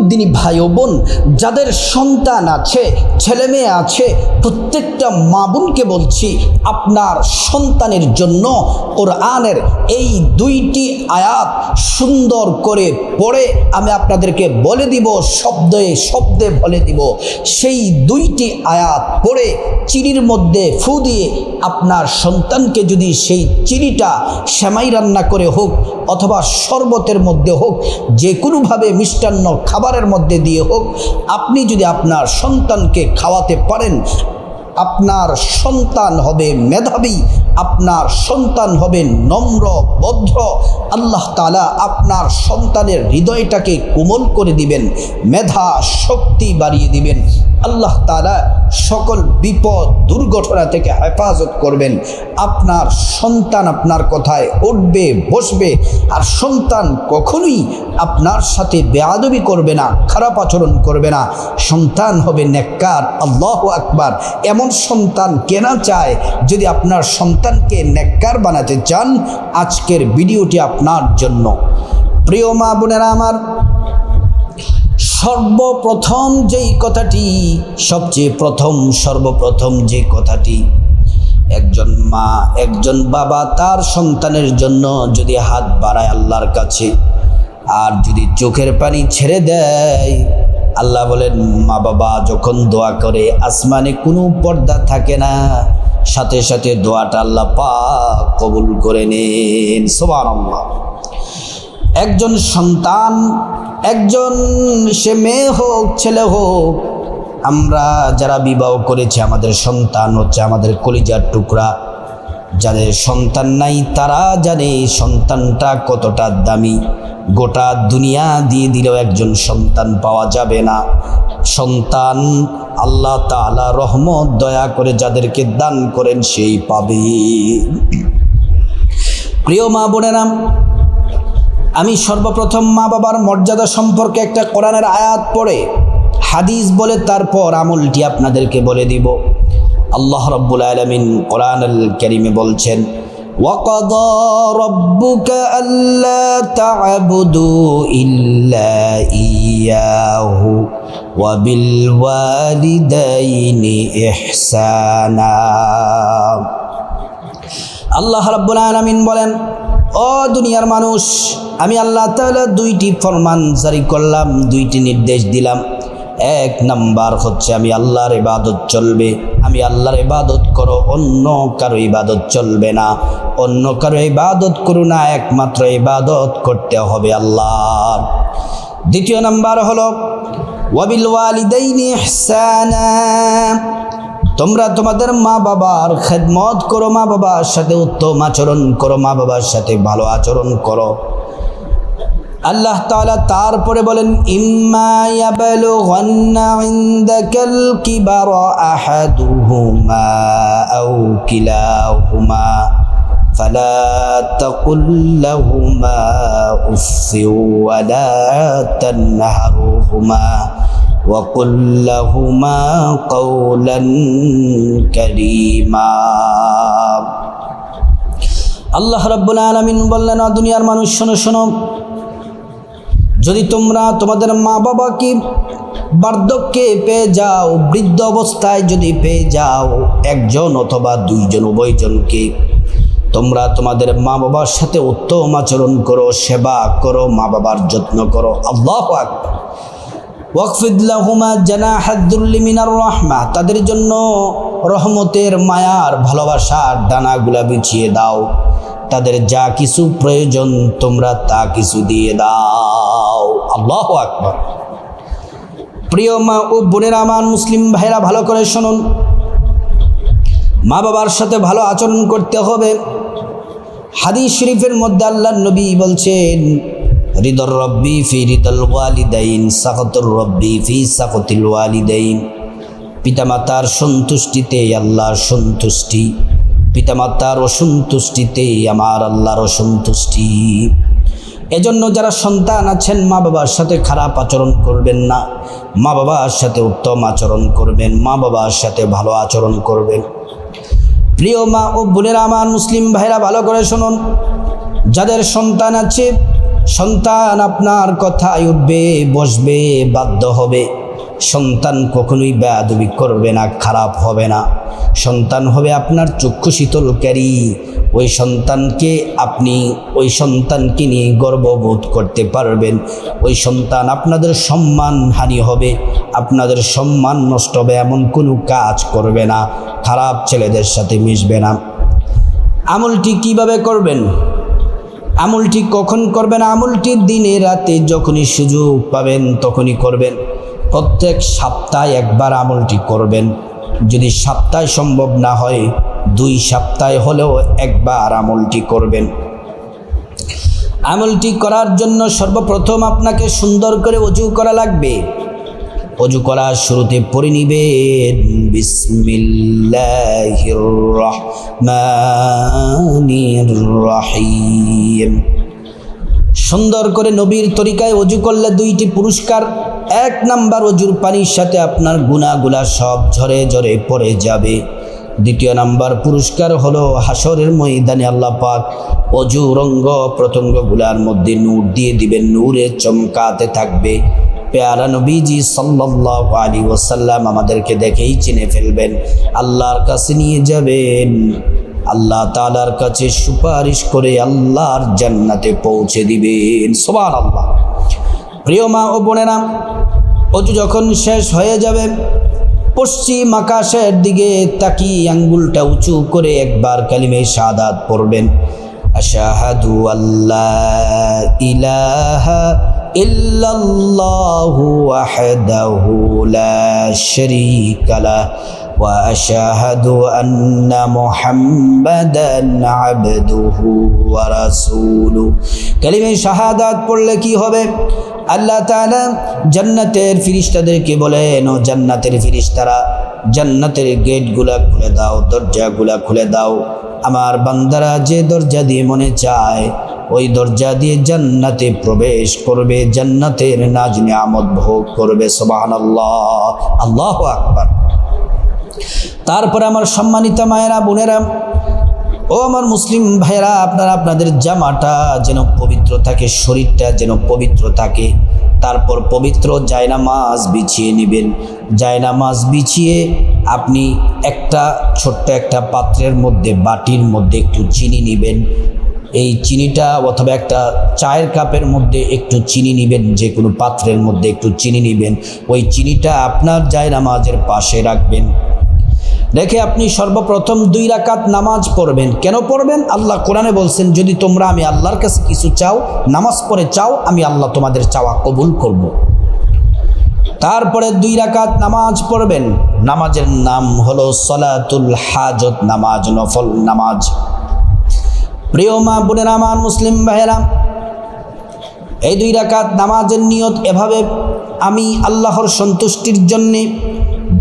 দিনী ভাই ও বোন, যাদের সন্তান আছে, ছেলে মেয়ে আছে, প্রত্যেকটা মা বোনকে বলছি, আপনার সন্তানের জন্য কোরআনের এই 2টি আয়াত সুন্দর করে পড়ে আমি আপনাদেরকে বলে দিব, শব্দে শব্দে বলে দিব। সেই 2টি আয়াত পড়ে চিনির মধ্যে ফু দিয়ে আপনার সন্তানকে যদি সেই চিনিটা সেমাই রান্না করে হোক অথবা শরবতের মধ্যে হোক, যে কোনোভাবে মিষ্টান্ন খাবারের মধ্যে দিয়ে হোক, আপনি যদি আপনার সন্তানকে খাওয়াতে পারেন, আপনার সন্তান হবে মেধাবী, আপনার সন্তান হবে নম্র ভদ্র। আল্লাহ তাআলা আপনার সন্তানের হৃদয়টাকে কোমল করে দিবেন, মেধা শক্তি বাড়িয়ে দিবেন। আল্লাহ তাআলা সকল বিপদ দুর্ঘটনা থেকে হেফাজত করবেন। আপনার সন্তান আপনার কথায় উঠবে বসবে, আর সন্তান কখনোই আপনার সাথে বেয়াদবি করবে না, খারাপ আচরণ করবে না। সন্তান হবে নেককার। আল্লাহু আকবার। এমন সন্তান কেনা চায়? যদি আপনার সন্তানকে নেককার বানাতে চান, আজকের ভিডিওটি আপনার জন্য। প্রিয় মা বোনেরা আমার, সর্বপ্রথম যেই কথাটি, সর্বপ্রথম যে কথাটি, একজন মা একজন বাবা তার সন্তানের জন্য যদি হাত বাড়ায় আল্লাহর কাছে, আর যদি চোখের পানি ছেড়ে দেয়, আল্লাহ বলেন মা বাবা যখন দোয়া করে আসমানে কোনো পর্দা থাকে না, সাথে সাথে দোয়াটা আল্লাহ পাক কবুল করে নেন। সুবহানাল্লাহ। একজন সন্তান, একজন সে মেয়ে হোক ছেলে হোক, আমরা যারা বিবাহ করেছি আমাদের সন্তান হচ্ছে আমাদের কলিজার টুকরা। যাদের সন্তান নাই তারা জানে সন্তানটা কতটা দামি। গোটা দুনিয়া দিয়ে দিলেও একজন সন্তান পাওয়া যাবে না। সন্তান আল্লাহ তাআলা রহমত দয়া করে যাদেরকে দান করেন সেই পাবে। প্রিয় মা বোনেরা, আমি সর্বপ্রথম মা বাবার মর্যাদা সম্পর্কে একটা কোরআনের আয়াত পড়ে হাদিস বলে তারপর আমলটি আপনাদেরকে বলে দিব। আল্লাহ রাব্বুল আলামিন কোরআনুল কারীমে বলছেন, ওয়াকাদা রাব্বুকা আল্লা তা'বুদু ইল্লা ইয়াহু ওয়া বিল ওয়ালিদাইনি ইহসানা। আল্লাহ রাব্বুল আলামিন বলেন, ও দুনিয়ার মানুষ, আমি আল্লাহ তাআলা 2টি ফরমান জারি করলাম, 2টি নির্দেশ দিলাম। 1 নাম্বার হচ্ছে আমি আল্লাহর ইবাদত চলবে, আমি আল্লাহর ইবাদত করো, অন্য কারো ইবাদত চলবে না। অন্য কারো ইবাদত করো না, একমাত্র ইবাদত করতে হবে আল্লাহর। 2 নাম্বার হলো ওয়াবিল ওয়ালিদাইনি ইহসানা, তোমরা তোমাদের মা বাবার খেদমত করো, মা বাবার সাথে উত্তম আচরণ করো, মা বাবার সাথে ভালো আচরণ করো। আল্লাহ তাআলা তারপরে বলেন, ইম্মা ইয়াবলুগান্না ইনদাকাল কিবারা আহাদুহুমা আও কিলাহুমা ফালা তাকুল লাহুমা উফফি ওয়ালা তানহারুহুমা وَقُلْ لَهُمَا قَوْلًا كَرِيمًا। আল্লাহ রাব্বুল আলামিন বললেন, দুনিয়ার মানুষ শোনো শোনো, যদি তোমরা তোমাদের মা বাবাকে বার্ধক্যে পেয়ে যাও, বৃদ্ধ অবস্থায় যদি পেয়ে যাও, একজন অথবা 2 জন উভয়জনকে, তোমরা তোমাদের মা বাবার সাথে উত্তম আচরণ করো, সেবা করো, মা বাবার যত্ন করো। আল্লাহু আকবার। ওয়াকফিদ লাহুমা জানাহাদ-দুল্লি মিনার রাহমা, তাদের জন্য রহমতের মায়ার ভালোবাসার ডানাগুলা বিছিয়ে দাও। তাদের যা কিছু প্রয়োজন তোমরা তা কিছু দিয়ে দাও। আল্লাহু আকবার। প্রিয় মা ও বোনেরা আমার, মুসলিম ভাইরা ভালো করে শুনুন, মা বাবার সাথে ভালো আচরণ করতে হবে। হাদিস শরীফের মধ্যে আল্লাহর নবী বলছেন, রিদর রব্বি ফি রিদাল ওয়ালিদাইন, সাখাতুর রব্বি ফি সাখাতিল ওয়ালিদাইন। পিতামাতার সন্তুষ্টিতে আল্লাহর সন্তুষ্টি, পিতামাতার অসন্তুষ্টিতে আমার আল্লাহর অসন্তুষ্টি। এজন্য যারা সন্তান আছেন, মা বাবার সাথে খারাপ আচরণ করবেন না, মা বাবার সাথে উত্তম আচরণ করবেন, মা বাবার সাথে ভালো আচরণ করবেন। প্রিয় মা ও বোনেরা আমার, মুসলিম ভাইরা ভালো করে শুনুন, যাদের সন্তান আছে সন্তান আপনার কথায় উঠবে বসবে, বাধ্য হবে। সন্তান কখনোই বেয়াদবি করবে না, খারাপ হবে না। সন্তান হবে আপনার চক্ষু শীতলকারী। ওই সন্তানকে নিয়ে গর্ববোধ করতে পারবেন। ওই সন্তান আপনাদের সম্মানহানি হবে, আপনাদের সম্মান নষ্ট হবে, এমন কোনো কাজ করবে না, খারাপ ছেলেদের সাথে মিশবে না। আমলটি কিভাবে করবেন? আমলটি কখন করবেন? আমলটি দিনে রাতে যখনই সুযোগ পাবেন তখনই করবেন। প্রত্যেক সপ্তাহে একবার আমলটি করবেন। যদি সপ্তাহে সম্ভব না হয় 2 সপ্তাহে হলেও একবার আমলটি করবেন। আমলটি করার জন্য সর্বপ্রথম আপনাকে সুন্দর করে ওযু করা লাগবে। ওযু করার শুরুতে পড়ে নিবেন বিসমিল্লাহির রহমানির রহিম। সুন্দর করে নবীর তরিকায় ওযু করলে 2টি পুরস্কার। 1 নাম্বার, ওযুর পানির সাথে আপনার গুনাহগুলা সব ঝরে ঝরে পড়ে যাবে। 2 নাম্বার পুরস্কার হলো হাসরের ময়দানে আল্লাহ পাক ওযুর অঙ্গ প্রত্যঙ্গগুলার মধ্যে নূর দিয়ে দিবেন, নূরে চমকাতে থাকবে। প্যারা নবীজি সাল্লাল্লাহু আলাইহি ওয়াসাল্লাম আমাদেরকে দেখেই চিনে ফেলবেন, আল্লাহর কাছে নিয়ে যাবেন। আল্লাহ তাআলার কাছে সুপারিশ করে আল্লাহর জান্নাতে পৌঁছে দিবেন। সুবহানাল্লাহ। প্রিয় মা ও বোনেরা, ওযু যখন শেষ হয়ে যাবে, পশ্চিম আকাশের দিকে তাকিয়ে আঙ্গুলটা উঁচু করে একবার কালিমে শাহাদাত পড়বেন। আশহাদু আল্লা ইলাহা ইল্লাল্লাহু ওয়াহদাহু লা শারীকা লাহু ওয়া আশহাদু আন্না মুহাম্মাদান আবদুহু ওয়া রাসূলুহু। কালিমে শাহাদাত পড়লে কি হবে? আল্লাহ তাআলা জান্নাতের ফেরেশতাদেরকে বলেন, ও জান্নাতের ফেরেশতারা, জান্নাতের গেটগুলা খুলে দাও, দরজাগুলা খুলে দাও। আমার বান্দারা যে দরজা দিয়ে মনে চায় ওই দরজা দিয়ে জান্নাতে প্রবেশ করবে, জান্নাতের নাজ নিয়ামত ভোগ করবে। সুবহানাল্লাহ, আল্লাহু আকবার। তারপরে আমার সম্মানিত মায়েরা, বোনেরা, ও আমার মুসলিম ভাইরা, আপনারা আপনাদের জামাটা যেন পবিত্র থাকে, শরীরটা যেন পবিত্র থাকে। তারপর পবিত্র জায়নামাজ বিছিয়ে নেবেন। জায়নামাজ বিছিয়ে আপনি ছোট্ট একটা পাত্রের মধ্যে, বাটির মধ্যে একটু চিনি নেবেন। এই চিনিটা অথবা একটা চায়ের কাপের মধ্যে একটু চিনি নেবেন, যে কোনো পাত্রের মধ্যে একটু চিনি নেবেন। ওই চিনিটা আপনার জায়নামাজের পাশে রাখবেন। রেখে আপনি সর্বপ্রথম 2 রাকাত নামাজ পড়বেন। কেন পড়বেন? আল্লাহ কোরআনে বলছেন, যদি তোমরা আমি আল্লাহর কাছে কিছু চাও, নামাজ পড়ে চাও, আমি আল্লাহ তোমাদের চাওয়া কবুল করব। তারপরে 2 রাকাত নামাজ পড়বেন। নামাজের নাম হলো সলাতুল হাজত নামাজ, নফল নামাজ। প্রিয় মা বোনেরা, আমার মুসলিম ভাইয়েরা, এই 2 রাকাত নামাজের নিয়ত এভাবে, আমি আল্লাহর সন্তুষ্টির জন্যে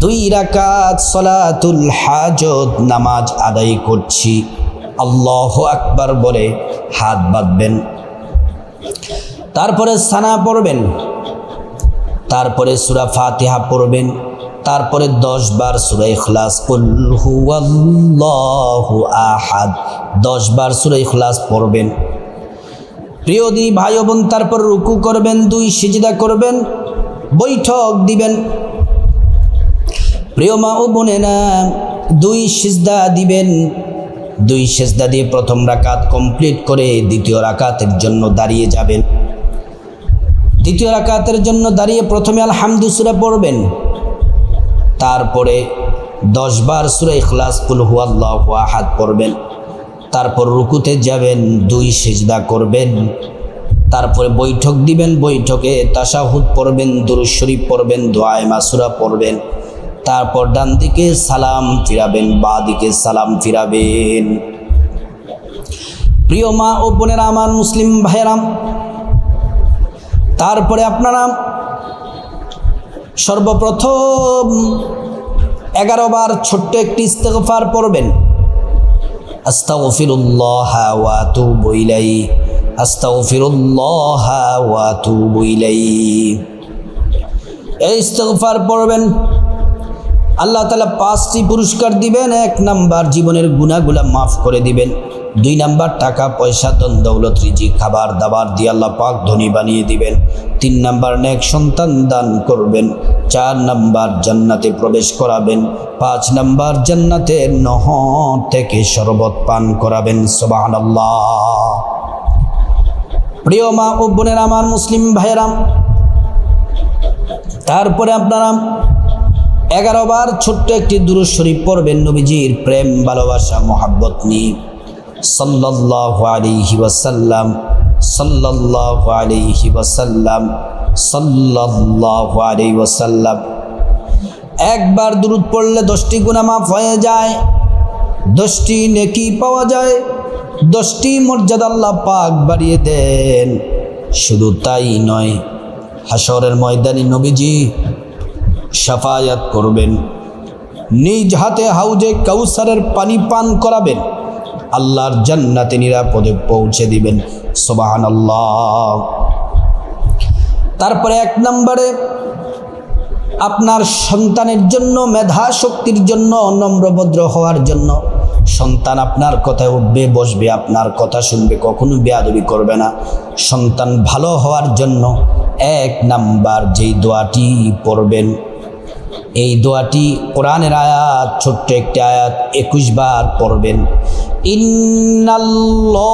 2 রাকাত সলাতুল হাজত নামাজ আদায় করছি। আল্লাহু আকবার বলে হাত বাঁধবেন। তারপরে সানা পড়বেন। তারপরে সূরা ফাতিহা পড়বেন। তারপরে 10 বার সূরা ইখলাস, কুল হুয়াল্লাহু আহাদ, 10 বার সূরা ইখলাস পড়বেন। প্রিয় দিনী ভাই বোন, তারপর রুকু করবেন, 2 সিজদা করবেন, বৈঠক দিবেন। প্রিয় মা ও বোনেরা, 2 সিজদা দিবেন। 2 সিজদা দিয়ে প্রথম রাকাত কমপ্লিট করে দ্বিতীয় রাকাতের জন্য দাঁড়িয়ে যাবেন। দ্বিতীয় রাকাতের জন্য দাঁড়িয়ে প্রথমে আলহামদু সূরা পড়বেন। তারপরে 10 বার সূরা ইখলাস, কুল হুয়াল্লাহু আহাদ পড়বেন। তারপর রুকুতে যাবেন, 2 সিজদা করবেন। তারপরে বৈঠক দিবেন। বৈঠকে তাশাহুদ পড়বেন, দুরূদ শরীফ পড়বেন, দোয়ায়ে মাসুরা পড়বেন। তারপর ডান দিকে সালাম ফিরাবেন, বাঁ দিকে সালাম ফিরাবেন। প্রিয় মা ও বোনেরা, আমার মুসলিম ভাইয়েরা, তারপরে আপনারা সর্বপ্রথম 11 বার ছোট্ট একটি ইস্তেগফার পড়বেন। আস্তাগফিরুল্লাহ ওয়া আতুবু ইলাইহি, আস্তাগফিরুল্লাহ ওয়া আতুবু ইলাইহি। এই ইস্তেগফার পড়বেন। আল্লাহ তাআলা 5টি পুরস্কার দিবেন। 1 নাম্বার, জীবনের গুনাহগুলা মাফ করে দিবেন। 2 নাম্বার টাকা পয়সা ধন দৌলত রিজিক খাবার দাবার দিয়ে আল্লাহ পাক ধনী বানিয়ে দিবেন। 3 নাম্বার নেক সন্তান দান করবেন। 4 নাম্বার জান্নাতে প্রবেশ করাবেন। 5 নাম্বার জান্নাতের নহর থেকে শরবত পান করাবেন। সুবহানাল্লাহ। প্রিয় মা ও বোনেরা আমার, মুসলিম ভাইয়েরা, তারপরে আপনারা 11 বার ছোট্ট একটি দুরূদ শরীফ পড়বেন নবীজির প্রেম ভালোবাসা মহব্বত নিয়ে। সাল্লাল্লাহু আলাইহি ওয়াসাল্লাম, সাল্লাল্লাহু আলাইহি ওয়াসাল্লাম, সাল্লাল্লাহু আলাইহি ওয়াসাল্লাম। একবার দুরূদ পড়লে 10টি গুনাহ মাফ হয়ে যায়, 10টি নেকি পাওয়া যায়, 10টি মর্যাদা আল্লাহ পাক বাড়িয়ে দেন। শুধু তাই নয়, হাশরের ময়দানে নবীজি শাফায়াত করবেন, নিজ হাতে হাউজে কাউসারের পানি পান করাবেন, আল্লাহর জান্নাতে নিরাপদে পৌঁছে দিবেন। সুবহানাল্লাহ। তারপরে 1 নম্বরে আপনার সন্তানের জন্য, মেধা শক্তির জন্য, নম্রভদ্র হওয়ার জন্য, সন্তান আপনার কথায় উঠবে বসবে, আপনার কথা শুনবে, কখনো বেয়াদবি করবে না। সন্তান ভালো হওয়ার জন্য 1 নাম্বার যেই দোয়াটি পড়বেন, এই দোয়াটি কোরআনের আয়াত, ছোট্ট একটি আয়াত 21 বার পড়বেন। ইন্নাল্লাহা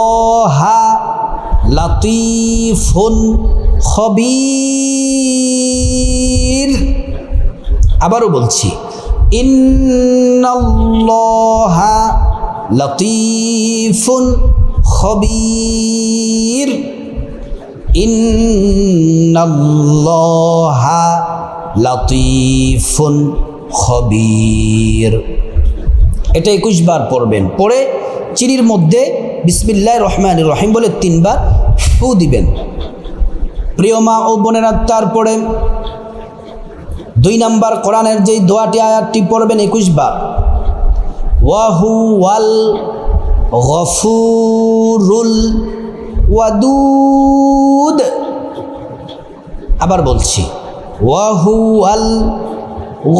লাতীফুন খবীর। আবারও বলছি, ইন্নাল্লাহা লাতীফুন খবীর। ইন্নাল্লাহা লাতীফুন খবীর। এটা 21 বার পড়বেন। পড়ে চিনির মধ্যে বিসমিল্লাহির রহমানির রহিম বলে 3 বার ফু দিবেন। প্রিয় মা ও বোনেরা, তারপরে 2 নাম্বার কোরআনের যেই দোয়াটি আয়াতটি পড়বেন 21 বার, ওয়াহুয়াল গফুরুল ওয়াদুদ। আবার বলছি, ওয়াহুয়াল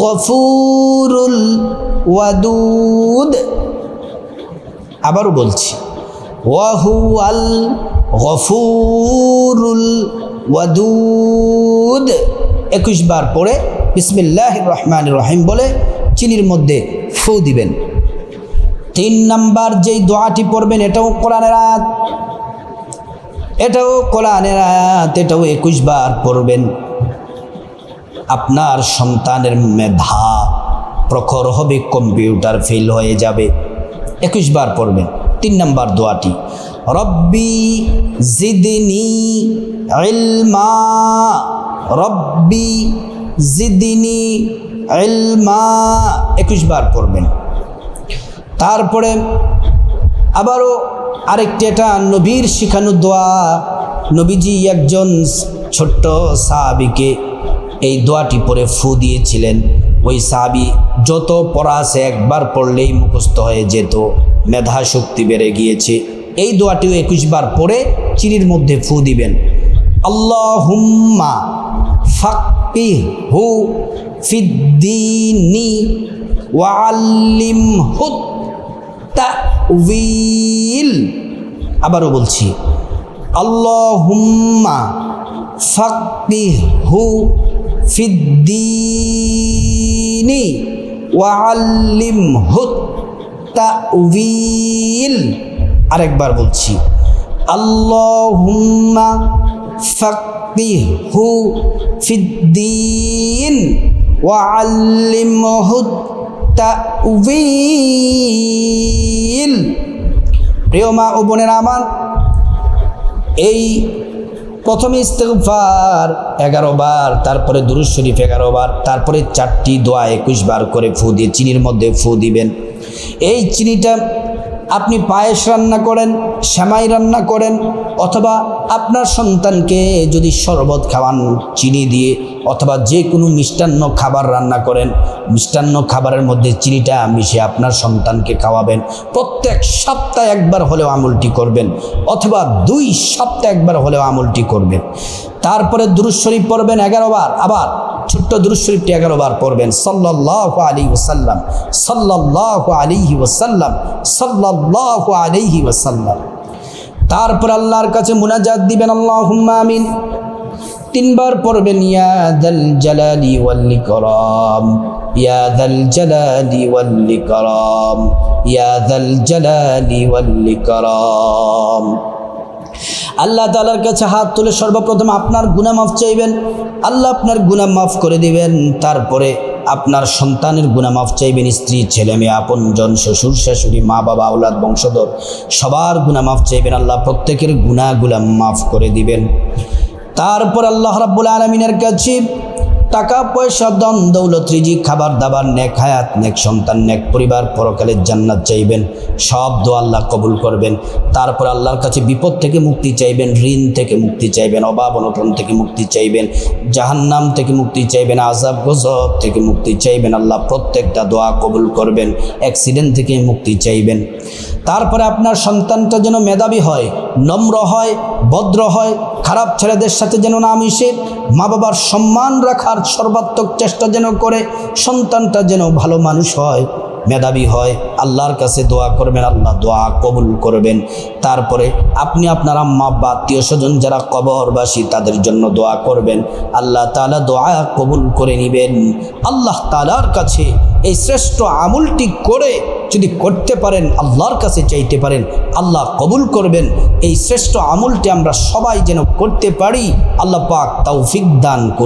গফুরুল ওয়াদুদ। আবারও বলছি, ওয়াহুয়াল গফুরুল ওয়াদুদ। 21 বার পড়ে বিসমিল্লাহির রহমানির রহিম বলে চিনির মধ্যে ফু দিবেন। 3 নাম্বার যেই দোয়াটি পড়বেন, এটাও কোরআনের আয়াত, এটাও কোরআনের আয়াত, এটাও 21 বার পড়বেন। আপনার সন্তানের মেধা প্রখর হবে, কম্পিউটার ফেল হয়ে যাবে। 21 বার পড়বেন। 3 নাম্বার দোয়াটি, রব্বি জিদনি ইলমা, রব্বি জিদনি ইলমা, 21 বার পড়বেন। তারপরে আবারও আরেকটি, এটা নবীর শিখানো দোয়া। নবীজি একজন ছোট্ট সাহাবীকে এই দোয়াটি পড়ে ফু দিয়েছিলেন। ওই সাহাবী যত পড়া আছে একবার পড়লেই মুখস্থ হয়ে যেত, মেধা শক্তি বেড়ে গিয়েছে। এই দোয়াটিও 21 বার পড়ে চিনির মধ্যে ফু দিবেন। আল্লাহুম্মা ফাক্কিহু ফিদ্দীনি ওয়া আল্লিমহু তা'ওয়ীল। আবারও বলছি, আল্লাহুম্মা ফাক্কিহু ফিদ্দীনি ওয়া আল্লিমহু তা'ওয়ীল। আরেকবার বলছি, আল্লাহুম্মা ফাক্কিহু ফিদ্দীন ওয়া আল্লিমহু তা'ওয়ীল। প্রিয় মা ও বোনেরা আমার, এই প্রথমে ইস্তেগফার 11 বার, তারপরে দুরূদ শরীফ 11 বার, তারপরে 4টি দোয়া 21 বার করে ফু দিয়ে চিনির মধ্যে ফু দিবেন। এই চিনিটা আপনি পায়েস রান্না করেন, সেমাই রান্না করেন, অথবা আপনার সন্তানকে যদি শরবত খাওয়ান চিনি দিয়ে, অথবা যে কোনো মিষ্টান্ন খাবার রান্না করেন, মিষ্টান্ন খাবারের মধ্যে চিনিটা মিশিয়ে আপনার সন্তানকে খাওয়াবেন। প্রত্যেক সপ্তাহে একবার হলেও আমলটি করবেন, অথবা 2 সপ্তাহে একবার হলেও আমলটি করবেন। তারপরে দুরূদ শরীফ পড়বেন 11 বার। আবার ছোট্ট দুরূদ শরীফটি 11 বার পড়বেন, সাল্লাল্লাহু আলাইহি ওয়াসাল্লাম, সাল্লাল্লাহু আলাইহি ওয়াসাল্লাম, সাল্লাল্লাহু আলাইহি ওয়াসাল্লাম। তারপর আল্লাহর কাছে মুনাজাত দিবেন, আল্লাহুম্মা আমিন। 3 বার পড়বেন, ইয়া যাল জালালি ওয়াল ইকরাম, ইয়া যাল জালালি ওয়াল ইকরাম, ইয়া যাল জালালি ওয়াল ইকরাম। আল্লাহ তাআলার কাছে হাত তুলে সর্বপ্রথম আপনার গুনাহ মাফ চাইবেন, আল্লাহ আপনার গুনাহ মাফ করে দিবেন। তারপরে আপনার সন্তানের গুনাহ মাফ চাইবেন, স্ত্রী, ছেলে মেয়ে, আপনজন, শ্বশুর শাশুড়ি, মা বাবা, আওলাদ, বংশধর সবার গুনাহ মাফ চাইবেন, আল্লাহ প্রত্যেকের গুনাহগুলো মাফ করে দিবেন। তারপর আল্লাহ রাব্বুল আলামিনের কাছে টাকা পয়সা, ধন দৌলত, রিজিক, খাবার দাবার, নেক হায়াত, নেক সন্তান, নেক পরিবার, পরকালের জান্নাত চাইবেন। সব দোয়া আল্লাহ কবুল করবেন। তারপর আল্লাহর কাছে বিপদ থেকে মুক্তি চাইবেন, ঋণ থেকে মুক্তি চাইবেন, অভাব অনটন থেকে মুক্তি চাইবেন, জাহান্নাম থেকে মুক্তি চাইবেন, আযাব গজব থেকে মুক্তি চাইবেন। আল্লাহ প্রত্যেকটা দোয়া কবুল করবেন। অ্যাক্সিডেন্ট থেকে মুক্তি চাইবেন। তারপরে আপনার সন্তানটা যেন মেধাবী হয়, নম্র হয়, ভদ্র হয়, খারাপ ছেলেদের সাথে যেন না মিশে, মা বাবার সম্মান রাখার সর্বাত্মক চেষ্টা যেন করে, সন্তানটা যেন ভালো মানুষ হয়, মেধাবী হয়। আল্লাহর কাছে দোয়া করবেন, আল্লাহ দোয়া কবুল করবেন। তারপরে আপনি আপনার আম্মা আব্বা, আত্মীয় স্বজন যারা কবরবাসী তাদের জন্য দোয়া করবেন, আল্লাহ তাআলা দোয়া কবুল করে নেবেন। আল্লাহ তাআলার কাছে এই শ্রেষ্ঠ আমলটি করে যদি করতে পারেন, আল্লাহর কাছে চাইতে পারেন, আল্লাহ কবুল করবেন। এই শ্রেষ্ঠ আমলটি আমরা সবাই যেন করতে পারি, আল্লাহ পাক তৌফিক দান করুন।